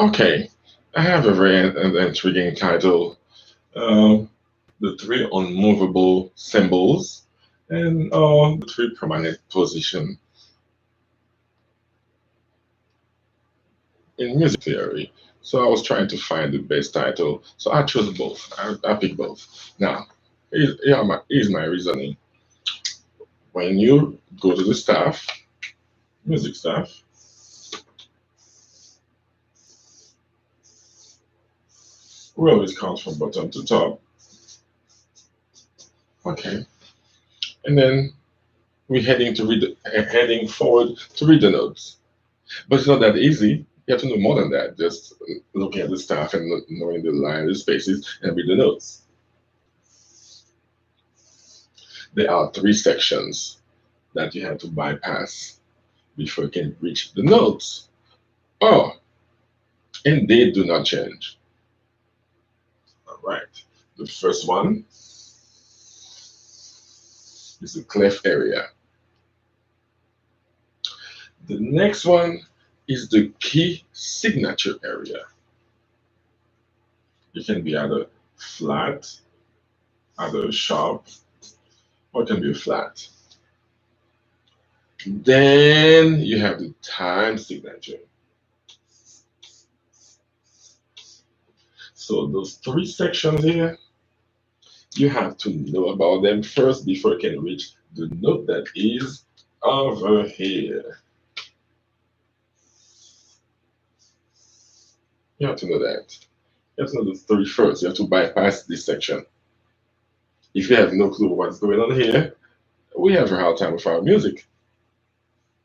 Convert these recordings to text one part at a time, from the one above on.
Okay, I have a very intriguing title. Um, the three unmovable symbols and the three permanent position in music theory. So I was trying to find the best title. So I chose both. I picked both. Now, here's my reasoning. When you go to the staff, music staff, we always count from bottom to top. Okay, and then we're heading forward to read the notes. But it's not that easy. You have to know more than that. Just looking at the staff and knowing the line, the spaces, and read the notes. There are three sections that you have to bypass before you can reach the notes. Oh, and they do not change. All right. The first one is the clef area. The next one is the key signature area. It can be either flat, either sharp, or it can be flat. Then you have the time signature. So those three sections here, you have to know about them first before you can reach the note that is over here. You have to know that. You have to know the three first. You have to bypass this section. If you have no clue what's going on here, we have a hard time with our music.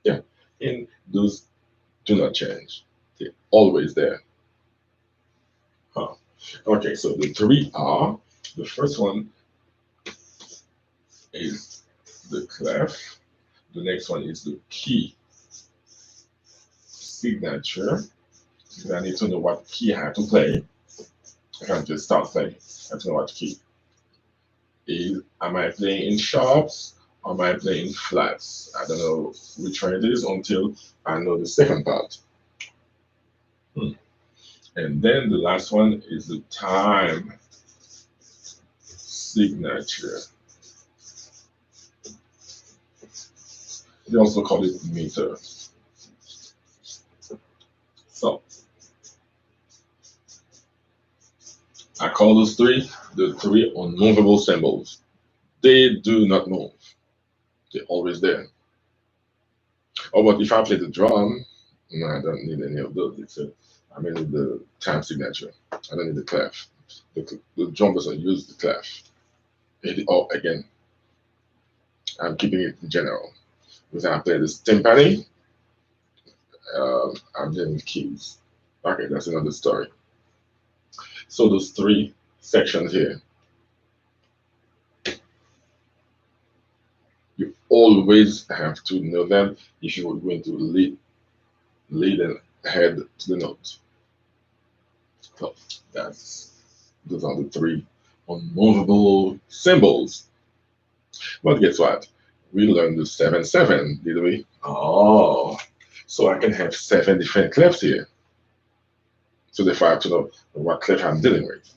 Yeah. And those do not change. They're always there. Huh. Okay, so the three are the first one is the clef. The next one is the key signature. I need to know what key I have to play. I can't just start playing. I have to know what key. Am I playing in sharps or am I playing flats? I don't know which one it is until I know the second part. Hmm. And then the last one is the time signature. They also call it meter. So I call those three the three unmovable symbols. They do not move. They're always there. Oh, but if I play the drum, no, I don't need any of those except I mean the time signature. I don't need the clef. The drum doesn't use the clef. Oh, again, I'm keeping it general. Because I play this timpani, I'm dealing with keys. Okay, that's another story. So those three sections here, you always have to know them if you are going to lead and head to the note. So those are the three unmovable symbols. But guess what? We learned the 7/7, did we? Oh, so I can have seven different clefs here. So therefore I have to know what clef I'm dealing with.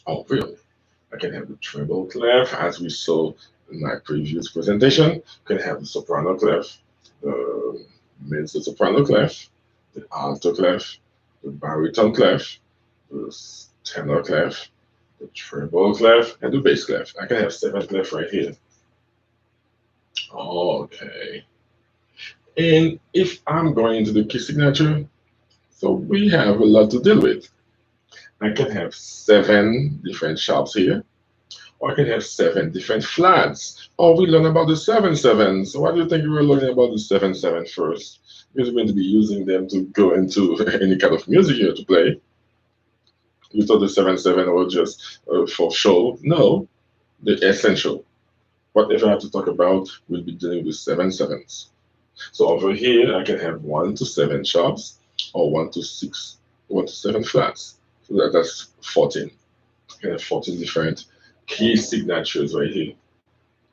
Oh, really? I can have the treble clef, as we saw in my previous presentation. I can have the soprano clef, the mezzo soprano clef, the alto clef, the baritone clef, the tenor clef, the treble clef, and the bass clef. I can have seven clefs right here. Okay. And if I'm going into the key signature, so we have a lot to deal with. I can have seven different sharps here, or I can have seven different flats. Or we learn about the 7/7. So why do you think we were learning about the 7/7 first? Because we're going to be using them to go into any kind of music here to play. You thought the 7/7 was just for show. No, they're essential. Whatever I have to talk about, we'll be dealing with 7/7s. So over here, I can have 1 to 7 sharps or 1 to 6, 1 to 7 flats. So that's 14. I can have 14 different key signatures right here.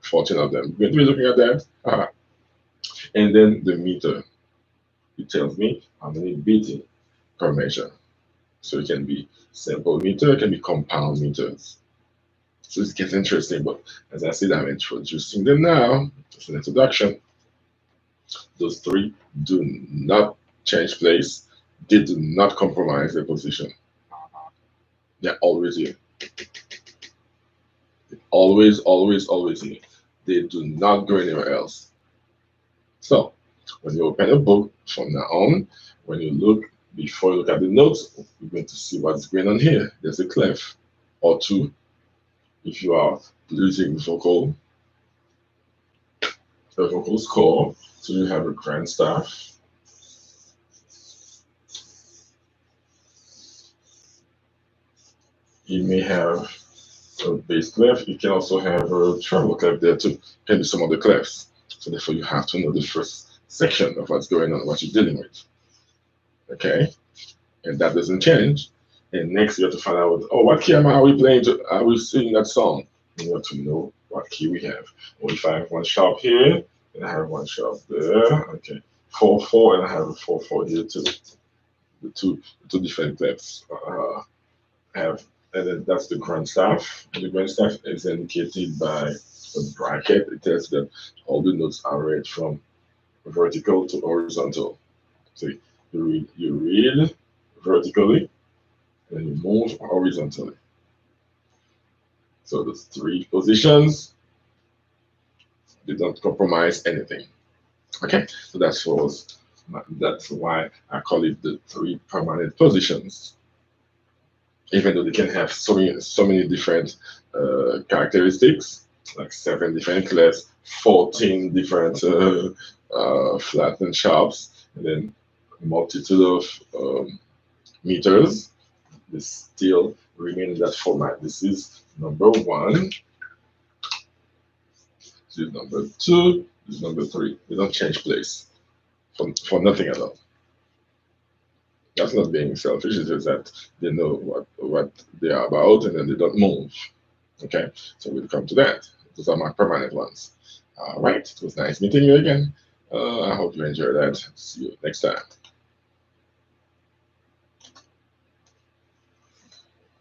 14 of them. We're going to be looking at that. And then the meter. It tells me how many beating. per measure. So it can be simple meter, it can be compound meters. So it gets interesting, but as I said, I'm introducing them now. It's an introduction. Those three do not change place. They do not compromise their position. They're always here. Always, always, always here. They do not go anywhere else. So when you open a book from now on, when you look, before you look at the notes, you're going to see what's going on here. There's a clef or two. If you are using a vocal score, so you have a grand staff. You may have a bass clef. You can also have a treble clef there too. Can be some other clefs. So therefore, you have to know the first section of what's going on, what you're dealing with. Okay, and that doesn't change. And next, you have to find out, oh, what key are we playing? Are we singing that song? You have to know what key we have. Or if I have one sharp here, and I have one sharp there. Okay, 4/4, and I have a 4/4 here too. The two different clefs have, and then that's the grand staff. And the grand staff is indicated by a bracket. It tells that all the notes are read from vertical to horizontal. So you read vertically and you move horizontally. So those three positions, they don't compromise anything. Okay, so that's why I call it the three permanent positions. Even though they can have so many different characteristics, like 7 different clefs, 14 different flat and sharps, and then a multitude of meters, they still remain in that format. This is number one, this is number two, this is number three. They don't change place for nothing at all. That's not being selfish, it's just that they know what they are about and then they don't move. Okay, so we'll come to that. Those are my permanent ones. All right, it was nice meeting you again. I hope you enjoyed that. See you next time.